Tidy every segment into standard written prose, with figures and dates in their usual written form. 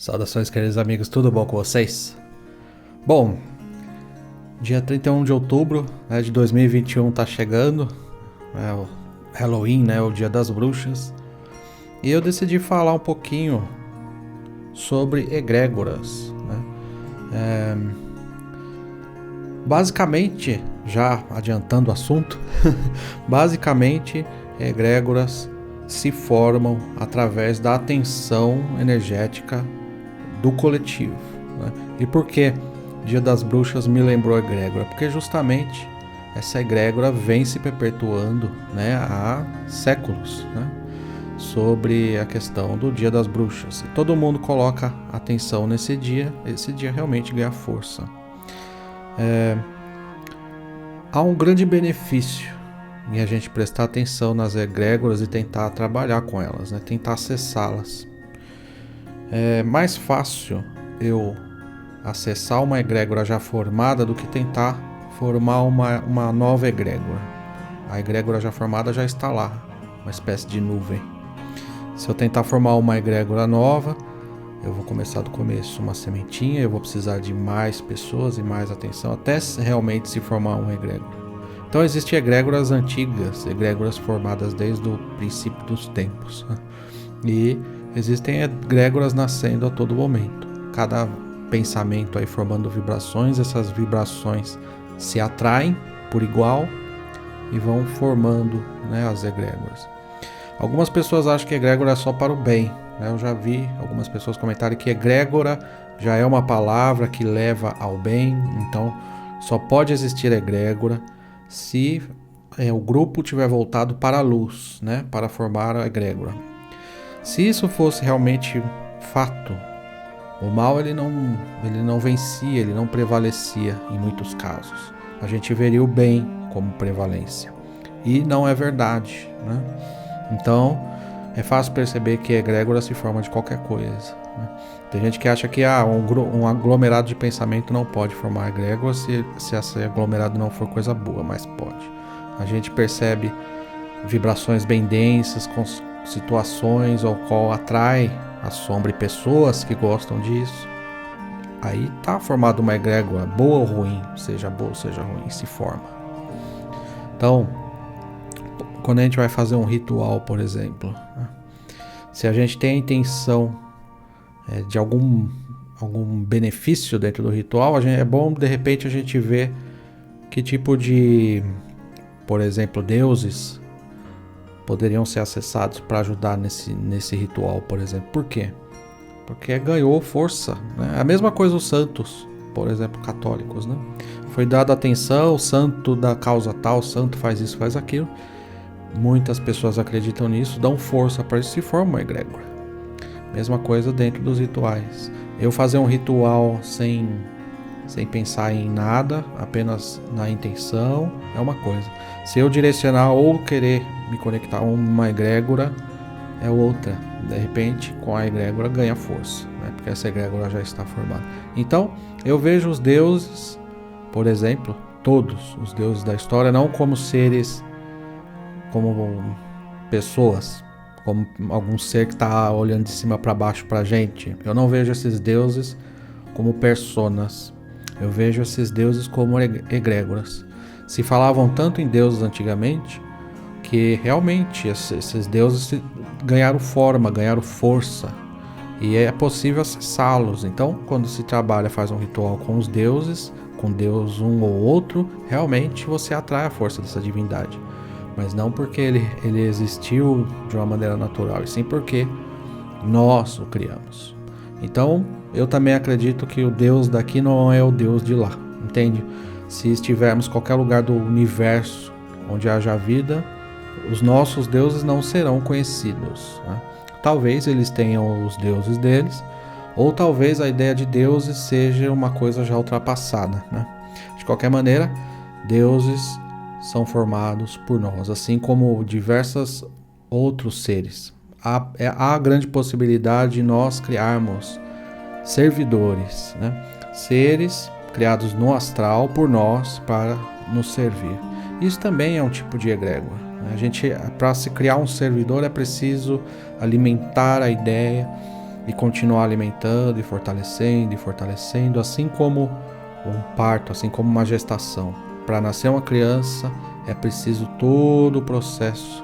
Saudações, queridos amigos, tudo bom com vocês? Bom, dia 31 de outubro de 2021 tá chegando, é o Halloween, o Dia das Bruxas, e eu decidi falar um pouquinho sobre egrégoras. Basicamente, já adiantando o assunto, basicamente egrégoras se formam através da atenção energética do coletivo. E por que Dia das Bruxas me lembrou a egrégora? Porque justamente essa egrégora vem se perpetuando há séculos sobre a questão do Dia das Bruxas. E todo mundo coloca atenção nesse dia, esse dia realmente ganha força. Há um grande benefício em a gente prestar atenção nas egrégoras e tentar trabalhar com elas, tentar acessá-las. É mais fácil eu acessar uma egrégora já formada do que tentar formar uma nova egrégora. A egrégora já formada já está lá, uma espécie de nuvem. Se eu tentar formar uma egrégora nova, eu vou começar do começo, uma sementinha, eu vou precisar de mais pessoas e mais atenção até realmente se formar uma egrégora. Então existem egrégoras antigas, egrégoras formadas desde o princípio dos tempos. E existem egrégoras nascendo a todo momento. Cada pensamento aí formando vibrações, essas vibrações se atraem por igual e vão formando as egrégoras. Algumas pessoas acham que egrégora é só para o bem. Eu já vi algumas pessoas comentarem que egrégora já é uma palavra que leva ao bem, então só pode existir egrégora se o grupo tiver voltado para a luz, para formar a egrégora. Se isso fosse realmente fato, o mal ele não vencia, ele não prevalecia em muitos casos. A gente veria o bem como prevalência. E não é verdade. Então, é fácil perceber que a egrégora se forma de qualquer coisa. Tem gente que acha que um aglomerado de pensamento não pode formar egrégora se esse aglomerado não for coisa boa, mas pode. A gente percebe vibrações bem densas, com situações ao qual atrai a sombra e pessoas que gostam disso. Aí está formada uma egrégora, boa ou ruim, seja boa ou seja ruim, se forma. Então, quando a gente vai fazer um ritual, por exemplo, se a gente tem a intenção de algum benefício dentro do ritual, é bom de repente a gente ver que tipo de, por exemplo, deuses poderiam ser acessados para ajudar nesse ritual, por exemplo. Por quê? Porque ganhou força. A mesma coisa os santos, por exemplo, católicos. Foi dada atenção, o santo da causa tal, o santo faz isso, faz aquilo. Muitas pessoas acreditam nisso, dão força para isso, se forma uma egrégora. Mesma coisa dentro dos rituais. Eu fazer um ritual sem pensar em nada, apenas na intenção, é uma coisa. Se eu direcionar ou querer me conectar a uma egrégora, é outra. De repente, com a egrégora ganha força, porque essa egrégora já está formada. Então, eu vejo os deuses, por exemplo, todos os deuses da história, não como seres, como pessoas, como algum ser que está olhando de cima para baixo para a gente. Eu não vejo esses deuses como personas. Eu vejo esses deuses como egrégoras. Se falavam tanto em deuses antigamente, que realmente esses deuses ganharam forma, ganharam força. E é possível acessá-los. Então, quando se trabalha, faz um ritual com os deuses, com Deus um ou outro, realmente você atrai a força dessa divindade. Mas não porque ele existiu de uma maneira natural, e sim porque nós o criamos. Então, eu também acredito que o Deus daqui não é o Deus de lá, entende? Se estivermos em qualquer lugar do universo onde haja vida, os nossos deuses não serão conhecidos. Talvez eles tenham os deuses deles, ou talvez a ideia de deuses seja uma coisa já ultrapassada. De qualquer maneira, deuses são formados por nós, assim como diversos outros seres. Há grande possibilidade de nós criarmos servidores, seres criados no astral por nós para nos servir. Isso também é um tipo de egrégora. Para se criar um servidor é preciso alimentar a ideia e continuar alimentando e fortalecendo, assim como um parto, assim como uma gestação. Para nascer uma criança é preciso todo o processo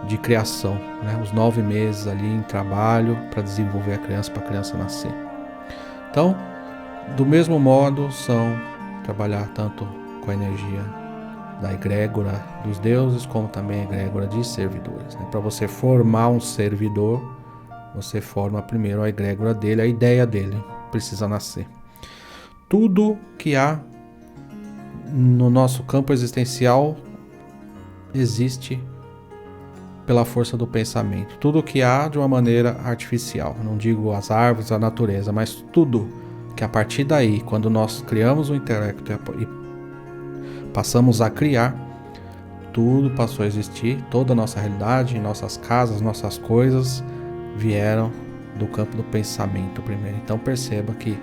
de criação, né? Os 9 meses ali em trabalho para desenvolver a criança, para a criança nascer. Então, do mesmo modo, são trabalhar tanto com a energia da egrégora dos deuses, como também a egrégora de servidores, né? Para você formar um servidor, você forma primeiro a egrégora dele, a ideia dele precisa nascer. Tudo que há no nosso campo existencial existe pela força do pensamento. Tudo que há de uma maneira artificial. Não digo as árvores, a natureza, mas tudo que a partir daí, quando nós criamos o intelecto e passamos a criar, tudo passou a existir, toda a nossa realidade, nossas casas, nossas coisas vieram do campo do pensamento primeiro. Então perceba que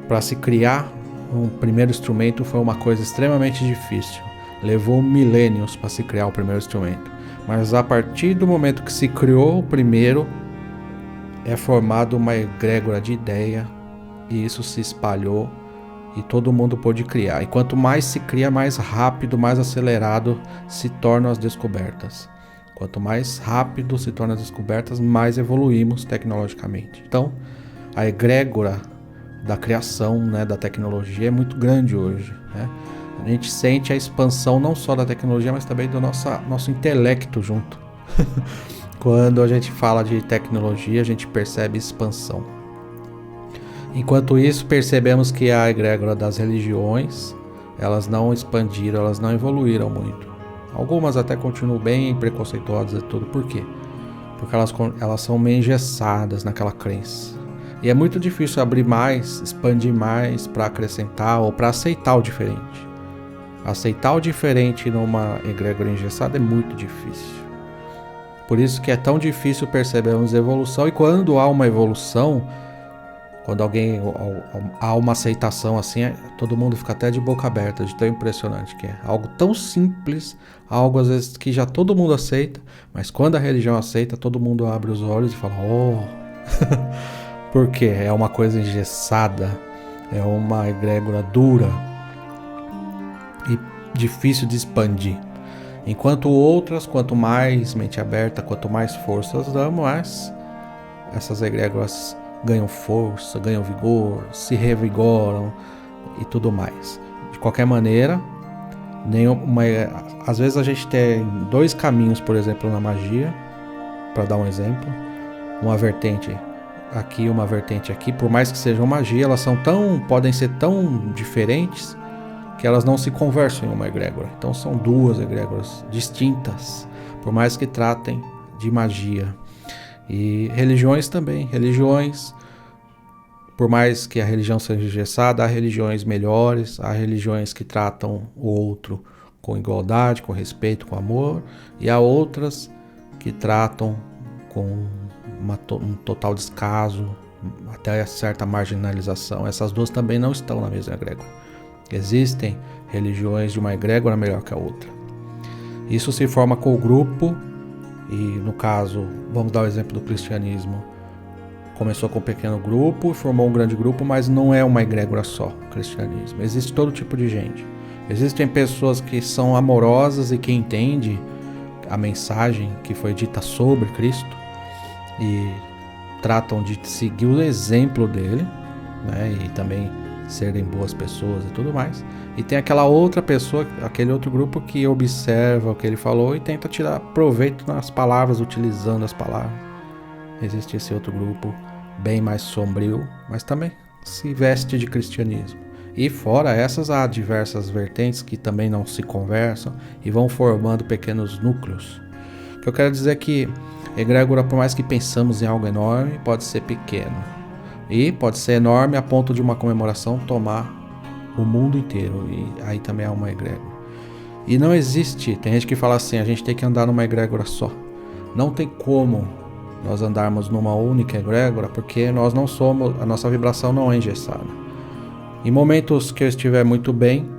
para se criar um primeiro instrumento foi uma coisa extremamente difícil. Levou milênios para se criar o primeiro instrumento. Mas a partir do momento que se criou o primeiro, é formada uma egrégora de ideia e isso se espalhou e todo mundo pôde criar. E quanto mais se cria, mais rápido, mais acelerado se tornam as descobertas. Quanto mais rápido se tornam as descobertas, mais evoluímos tecnologicamente. Então, a egrégora da criação, né, da tecnologia é muito grande hoje, né? A gente sente a expansão não só da tecnologia, mas também do nosso intelecto junto. Quando a gente fala de tecnologia, a gente percebe expansão. Enquanto isso, percebemos que a egrégora das religiões, elas não expandiram, elas não evoluíram muito. Algumas até continuam bem preconceituosas e tudo. Por quê? Porque elas são meio engessadas naquela crença. E é muito difícil abrir mais, expandir mais para acrescentar ou para aceitar o diferente. Aceitar o diferente numa egrégora engessada é muito difícil. Por isso que é tão difícil percebermos evolução. E quando há uma evolução, quando há uma aceitação assim, todo mundo fica até de boca aberta, de tão impressionante que é. Algo tão simples, algo às vezes que já todo mundo aceita, mas quando a religião aceita, todo mundo abre os olhos e fala, oh... Porque é uma coisa engessada, é uma egrégora dura e difícil de expandir. Enquanto outras, quanto mais mente aberta, quanto mais forças damos, mais essas egrégoras ganham força, ganham vigor, se revigoram e tudo mais. De qualquer maneira, às vezes a gente tem 2 caminhos, por exemplo, na magia, para dar um exemplo, uma vertente aqui, uma vertente aqui, por mais que sejam magia, elas podem ser tão diferentes que elas não se conversam em uma egrégora. Então são 2 egrégoras distintas, por mais que tratem de magia. E religiões também. Religiões, por mais que a religião seja engessada, há religiões melhores, há religiões que tratam o outro com igualdade, com respeito, com amor, e há outras que tratam com um total descaso, até certa marginalização. Essas 2 também não estão na mesma egrégora. Existem religiões de uma egrégora melhor que a outra. Isso se forma com o grupo, e no caso, vamos dar o exemplo do cristianismo. Começou com um pequeno grupo, formou um grande grupo, mas não é uma egrégora só, o cristianismo. Existe todo tipo de gente. Existem pessoas que são amorosas e que entendem a mensagem que foi dita sobre Cristo e tratam de seguir o exemplo dele, né, e também serem boas pessoas e tudo mais. E tem aquela outra pessoa, aquele outro grupo que observa o que ele falou e tenta tirar proveito nas palavras, utilizando as palavras. Existe esse outro grupo bem mais sombrio, mas também se veste de cristianismo. E fora essas, há diversas vertentes que também não se conversam e vão formando pequenos núcleos. O que eu quero dizer é que egrégora, por mais que pensamos em algo enorme, pode ser pequeno. E pode ser enorme a ponto de uma comemoração tomar o mundo inteiro. E aí também há uma egrégora. E não existe, tem gente que fala assim, a gente tem que andar numa egrégora só. Não tem como nós andarmos numa única egrégora, porque nós não somos, a nossa vibração não é engessada. Em momentos que eu estiver muito bem,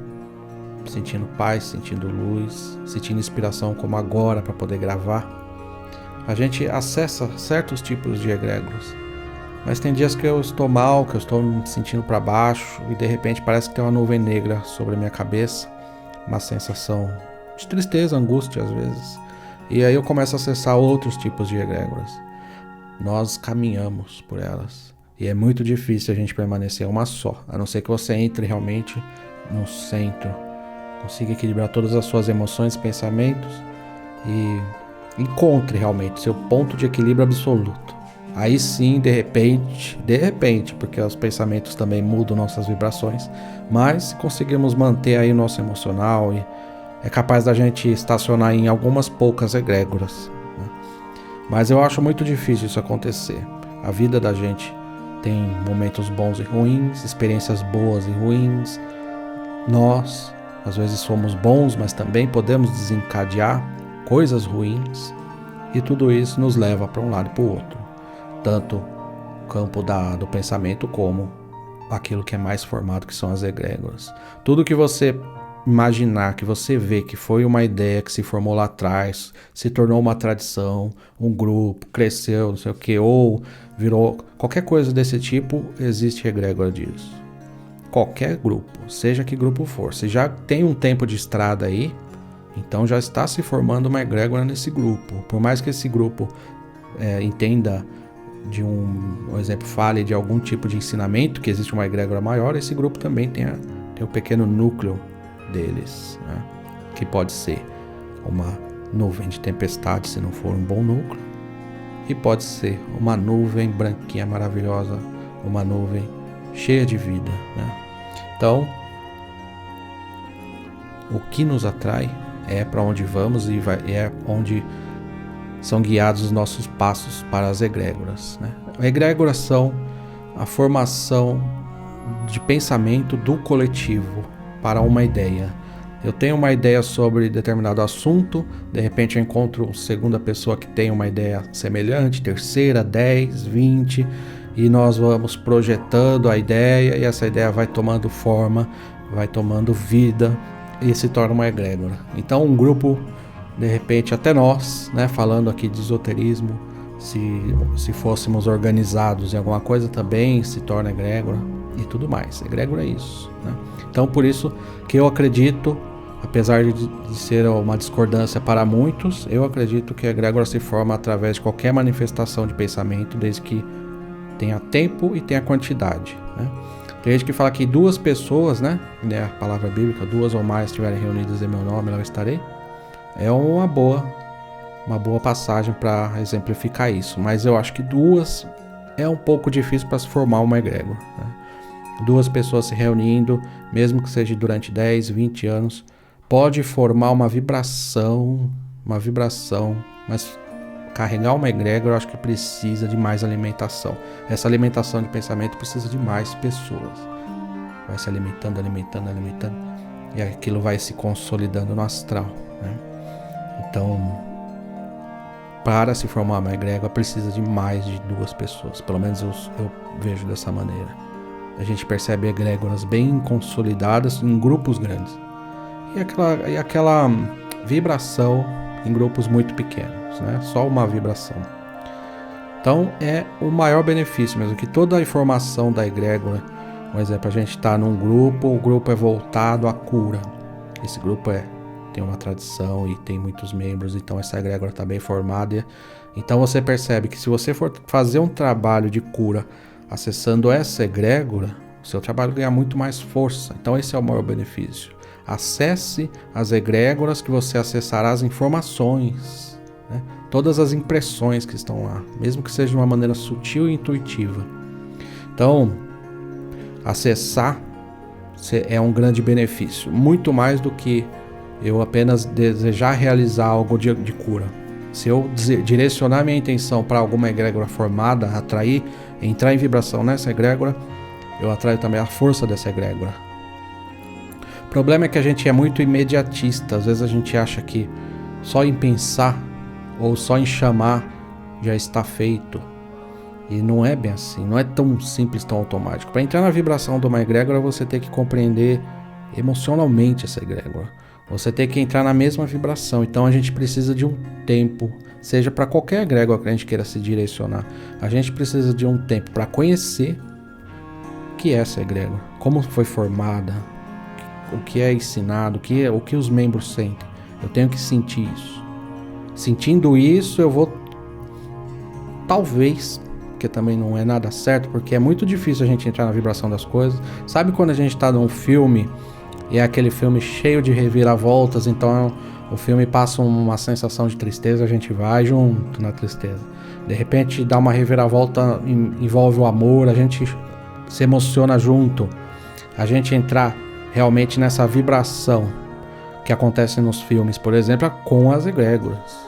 sentindo paz, sentindo luz, sentindo inspiração como agora para poder gravar, a gente acessa certos tipos de egrégoras. Mas tem dias que eu estou mal, que eu estou me sentindo para baixo e de repente parece que tem uma nuvem negra sobre a minha cabeça, uma sensação de tristeza, angústia às vezes. E aí eu começo a acessar outros tipos de egrégoras. Nós caminhamos por elas e é muito difícil a gente permanecer uma só, a não ser que você entre realmente no centro, consiga equilibrar todas as suas emoções, pensamentos e encontre realmente seu ponto de equilíbrio absoluto. Aí sim, de repente, porque os pensamentos também mudam nossas vibrações, mas se conseguirmos manter aí o nosso emocional, e é capaz da gente estacionar em algumas poucas egrégoras, né? Mas eu acho muito difícil isso acontecer. A vida da gente tem momentos bons e ruins, experiências boas e ruins. Nós, às vezes, somos bons, mas também podemos desencadear coisas ruins, e tudo isso nos leva para um lado e para o outro. Tanto o campo do pensamento como aquilo que é mais formado, que são as egrégoras. Tudo que você imaginar, que você vê que foi uma ideia que se formou lá atrás, se tornou uma tradição, um grupo, cresceu, não sei o que, ou virou qualquer coisa desse tipo, existe egrégora disso. Qualquer grupo, seja que grupo for. Se já tem um tempo de estrada aí, então já está se formando uma egrégora nesse grupo. Por mais que esse grupo entenda de um exemplo, fale de algum tipo de ensinamento, que existe uma egrégora maior, esse grupo também tem um pequeno núcleo deles, né? Que pode ser uma nuvem de tempestade, se não for um bom núcleo, e pode ser uma nuvem branquinha maravilhosa, uma nuvem cheia de vida, né? Então, o que nos atrai é para onde vamos e é onde são guiados os nossos passos para as egrégoras, né? Egrégoras são a formação de pensamento do coletivo para uma ideia. Eu tenho uma ideia sobre determinado assunto, de repente eu encontro segunda pessoa que tem uma ideia semelhante, terceira, 10, 20, e nós vamos projetando a ideia, e essa ideia vai tomando forma, vai tomando vida e se torna uma egrégora. Então um grupo, de repente até nós, né, falando aqui de esoterismo, se fôssemos organizados em alguma coisa também se torna egrégora e tudo mais. Egrégora é isso, né? Então por isso que eu acredito, apesar de ser uma discordância para muitos, eu acredito que a egrégora se forma através de qualquer manifestação de pensamento, desde que tenha tempo e tenha quantidade, né? Tem gente que fala que duas pessoas, né, a palavra bíblica, duas ou mais estiverem reunidas em meu nome, lá eu estarei. É uma boa passagem para exemplificar isso, mas eu acho que duas é um pouco difícil para se formar uma egrégora, né? Duas pessoas se reunindo, mesmo que seja durante 10, 20 anos, pode formar uma vibração, mas carregar uma egrégora eu acho que precisa de mais alimentação. Essa alimentação de pensamento precisa de mais pessoas. Vai se alimentando, e aquilo vai se consolidando no astral, né? Então, para se formar uma egrégora precisa de mais de duas pessoas, pelo menos eu vejo dessa maneira. A gente percebe egrégoras bem consolidadas em grupos grandes, e aquela vibração em grupos muito pequenos, né? Só uma vibração. Então é o maior benefício mesmo, que toda a informação da egrégora, por exemplo, a gente está num grupo, o grupo é voltado à cura, esse grupo tem uma tradição e tem muitos membros, então essa egrégora está bem formada. Então você percebe que se você for fazer um trabalho de cura acessando essa egrégora, o seu trabalho ganha muito mais força. Então esse é o maior benefício. Acesse as egrégoras que você acessará as informações, né? Todas as impressões que estão lá, mesmo que seja de uma maneira sutil e intuitiva. Então, acessar é um grande benefício, muito mais do que eu apenas desejar realizar algo de cura. Se eu direcionar minha intenção para alguma egrégora formada, atrair, entrar em vibração nessa egrégora, eu atraio também a força dessa egrégora. O problema é que a gente é muito imediatista. Às vezes a gente acha que só em pensar ou só em chamar já está feito. E não é bem assim, não é tão simples, tão automático. Para entrar na vibração de uma egrégora, você tem que compreender emocionalmente essa egrégora. Você tem que entrar na mesma vibração. Então a gente precisa de um tempo, seja para qualquer egrégora que a gente queira se direcionar. A gente precisa de um tempo para conhecer o que é essa egrégora, como foi formada, o que é ensinado, o que os membros sentem. Eu tenho que sentir isso. Sentindo isso, eu vou, talvez, porque também não é nada certo, porque é muito difícil a gente entrar na vibração das coisas. Sabe quando a gente está num filme e é aquele filme cheio de reviravoltas, então o filme passa uma sensação de tristeza, a gente vai junto na tristeza. De repente dá uma reviravolta, envolve o amor, a gente se emociona junto. A gente entrar realmente nessa vibração que acontece nos filmes, por exemplo, com as egrégoras.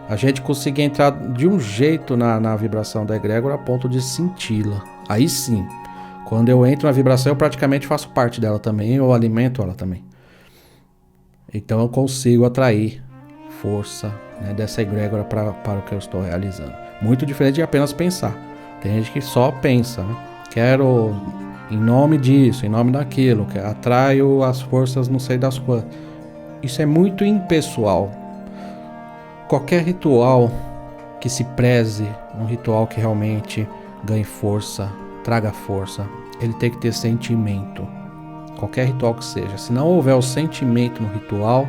A gente conseguir entrar de um jeito na vibração da egrégora a ponto de senti-la. Aí sim, quando eu entro na vibração, eu praticamente faço parte dela também, eu alimento ela também. Então eu consigo atrair força, né, dessa egrégora para o que eu estou realizando. Muito diferente de apenas pensar. Tem gente que só pensa, né? Quero em nome disso, em nome daquilo, que atraio as forças não sei das quantas. Isso é muito impessoal. Qualquer ritual que se preze, um ritual que realmente ganhe força, traga força, ele tem que ter sentimento. Qualquer ritual que seja. Se não houver o sentimento no ritual,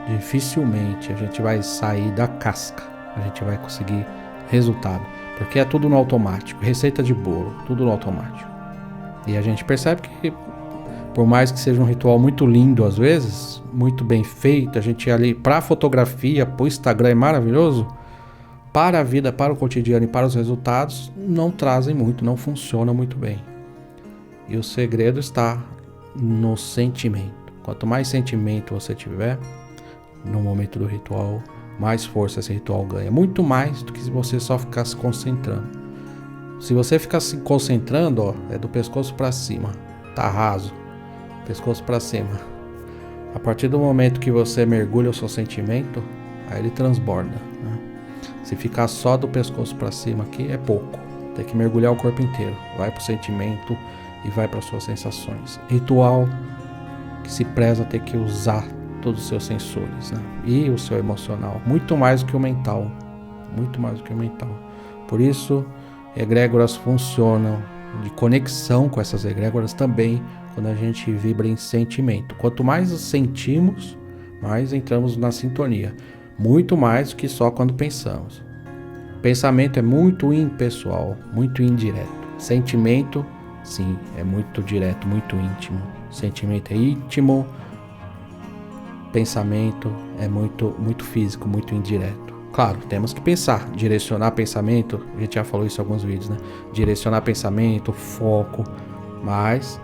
dificilmente a gente vai sair da casca. A gente vai conseguir resultado. Porque é tudo no automático. Receita de bolo, tudo no automático. E a gente percebe que, por mais que seja um ritual muito lindo às vezes, muito bem feito, a gente ali para fotografia, para o Instagram é maravilhoso, para a vida, para o cotidiano e para os resultados, não trazem muito, não funciona muito bem. E o segredo está no sentimento. Quanto mais sentimento você tiver no momento do ritual, mais força esse ritual ganha. Muito mais do que se você só ficar se concentrando. Se você ficar se concentrando, ó, é do pescoço para cima, tá raso, pescoço para cima. A partir do momento que você mergulha o seu sentimento, aí ele transborda, né? Se ficar só do pescoço para cima aqui é pouco. Tem que mergulhar o corpo inteiro. Vai pro sentimento e vai para suas sensações. Ritual que se preza ter que usar todos os seus sensores, né? E o seu emocional, muito mais do que o mental, muito mais do que o mental. Por isso, egrégoras funcionam de conexão com essas egrégoras também quando a gente vibra em sentimento. Quanto mais sentimos, mais entramos na sintonia. Muito mais do que só quando pensamos. Pensamento é muito impessoal, muito indireto. Sentimento, sim, é muito direto, muito íntimo. Sentimento é íntimo. Pensamento é muito físico, muito indireto. Claro, temos que pensar, direcionar pensamento, a gente já falou isso em alguns vídeos, né? Direcionar pensamento, foco, mas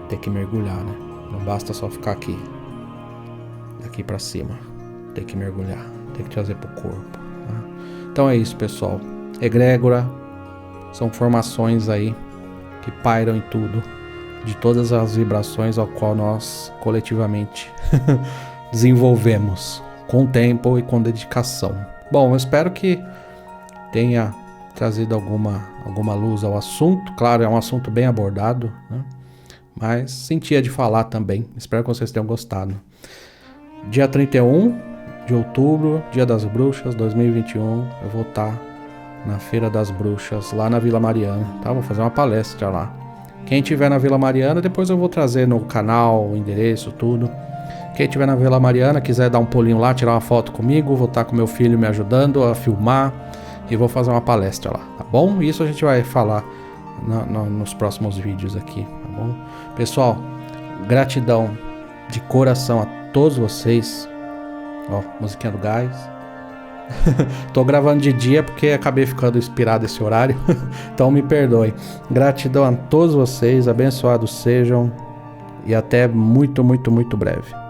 tem que mergulhar, né? Não basta só ficar aqui, daqui pra cima, tem que mergulhar, tem que trazer pro corpo, né? Então é isso, pessoal. Egrégora são formações aí que pairam em tudo, de todas as vibrações ao qual nós coletivamente desenvolvemos com tempo e com dedicação. Bom, eu espero que tenha trazido alguma luz ao assunto. Claro, é um assunto bem abordado, né? Mas sentia de falar também. Espero que vocês tenham gostado. Dia 31 de outubro, Dia das Bruxas 2021, eu vou estar na Feira das Bruxas, lá na Vila Mariana, tá? Vou fazer uma palestra lá. Quem estiver na Vila Mariana, depois eu vou trazer no canal, o endereço, tudo. Quem estiver na Vila Mariana, quiser dar um pulinho lá, tirar uma foto comigo, vou estar com meu filho me ajudando a filmar e vou fazer uma palestra lá, tá bom? Isso a gente vai falar nos próximos vídeos aqui, tá bom? Pessoal, gratidão de coração a todos vocês. Ó, musiquinha do gás. Tô gravando de dia porque acabei ficando inspirado esse horário, então me perdoem. Gratidão a todos vocês, abençoados sejam e até muito breve.